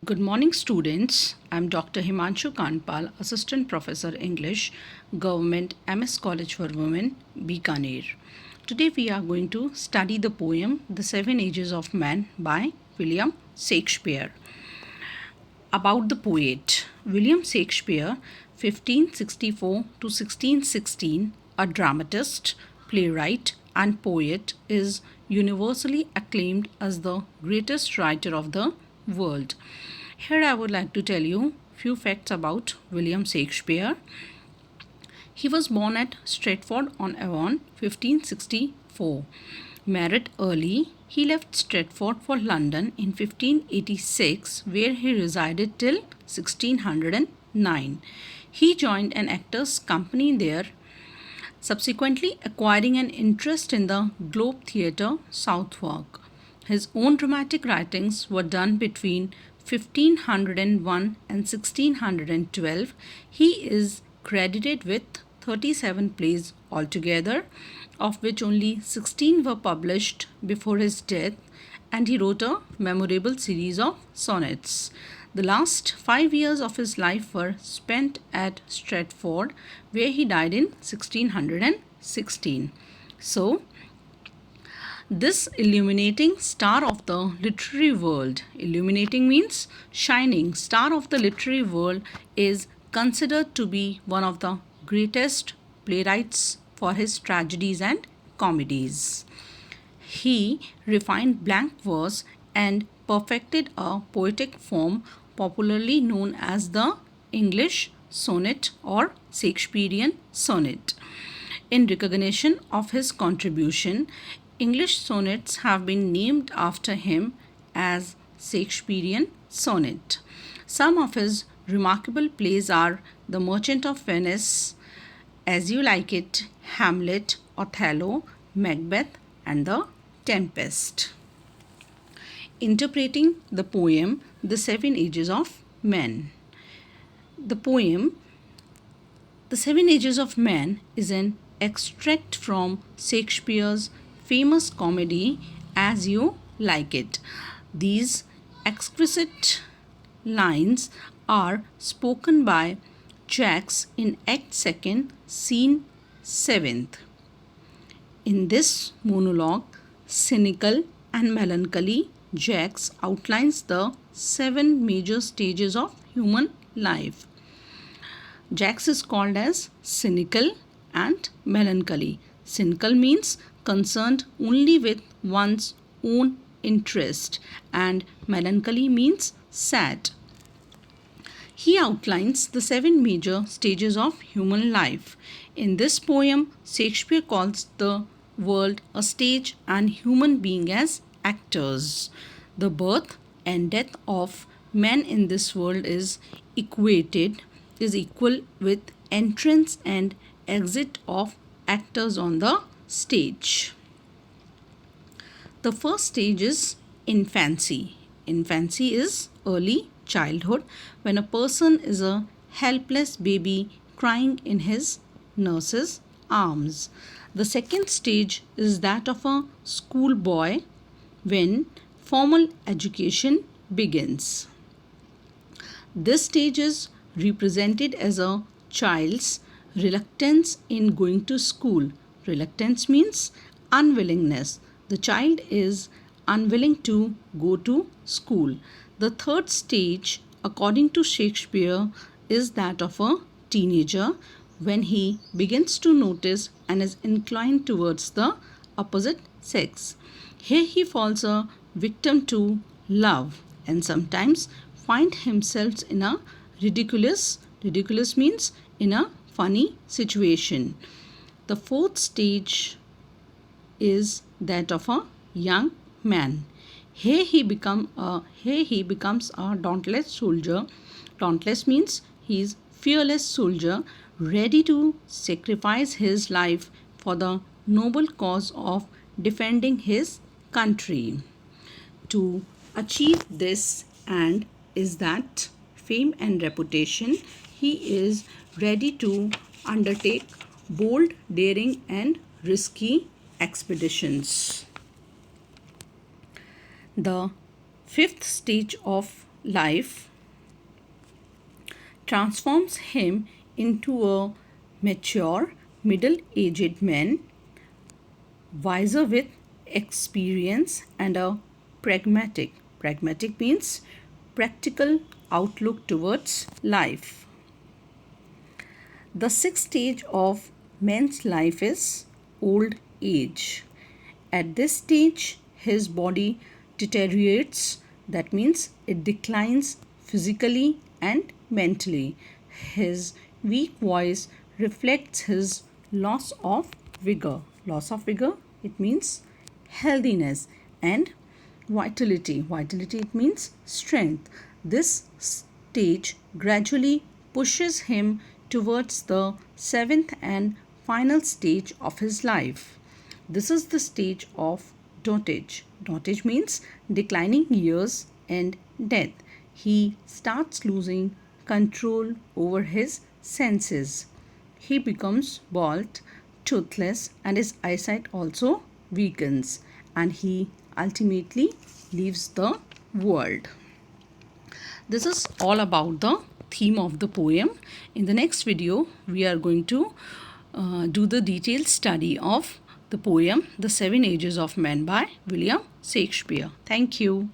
Good morning, students. I'm Dr. Himanshu Kanpal, Assistant Professor English, Government MS College for Women, Bikaner. Today we are going to study the poem The Seven Ages of Man by William Shakespeare. About the poet William Shakespeare, 1564 to 1616, a dramatist, playwright, and poet, is universally acclaimed as the greatest writer of the world. Here I would like to tell you few facts about William Shakespeare. He was born at Stratford-on-Avon, 1564. Married early, he left Stratford for London in 1586, where he resided till 1609. He joined an actors' company there, subsequently acquiring an interest in the Globe Theatre, Southwark. His own dramatic writings were done between 1501 and 1612. He is credited with 37 plays altogether, of which only 16 were published before his death, and he wrote a memorable series of sonnets. The last 5 years of his life were spent at Stratford, where he died in 1616. So, this illuminating star of the literary world, illuminating means shining, star of the literary world, is considered to be one of the greatest playwrights for his tragedies and comedies. He refined blank verse and perfected a poetic form popularly known as the English sonnet or Shakespearean sonnet. In recognition of his contribution, English sonnets have been named after him as Shakespearean sonnet. Some of his remarkable plays are The Merchant of Venice, As You Like It, Hamlet, Othello, Macbeth, and The Tempest. Interpreting the poem The Seven Ages of Man. The poem The Seven Ages of Man is an extract from Shakespeare's famous comedy As You Like It. These exquisite lines are spoken by Jacques in Act 2nd, Scene 7th. In this monologue, cynical and melancholy, Jacques outlines the 7 major stages of human life. Jacques is called as cynical and melancholy. Cynical means concerned only with one's own interest, and melancholy means sad. He outlines the 7 major stages of human life. In this poem, Shakespeare calls the world a stage and human being as actors. The birth and death of men in this world is equal with entrance and exit of actors on the stage. The first stage is infancy. Infancy is early childhood, when a person is a helpless baby crying in his nurse's arms. The second stage is that of a schoolboy, when formal education begins. This stage is represented as a child's reluctance in going to school. Reluctance means unwillingness. The child is unwilling to go to school. The third stage, according to Shakespeare, is that of a teenager, when he begins to notice and is inclined towards the opposite sex. Here he falls a victim to love and sometimes find himself in a ridiculous means in a funny situation. The fourth stage is that of a young man. Here he becomes a dauntless soldier. Dauntless means he is fearless soldier, ready to sacrifice his life for the noble cause of defending his country. To achieve this and is that fame and reputation, he is ready to undertake bold, daring, and risky expeditions. The fifth stage of life transforms him into a mature, middle-aged man, wiser with experience and a pragmatic. Pragmatic means practical outlook towards life. The sixth stage of man's life is old age. At this stage, his body deteriorates, that means it declines physically and mentally. His weak voice reflects his loss of vigor. Loss of vigor, it means healthiness, and vitality. Vitality, it means strength. This stage gradually pushes him towards the seventh and final stage of his life. This is the stage of dotage. Dotage means declining years and death. He starts losing control over his senses. He becomes bald, toothless, and his eyesight also weakens, and he ultimately leaves the world. This is all about the theme of the poem. In the next video, we are going to do the detailed study of the poem The Seven Ages of Men by William Shakespeare. Thank you.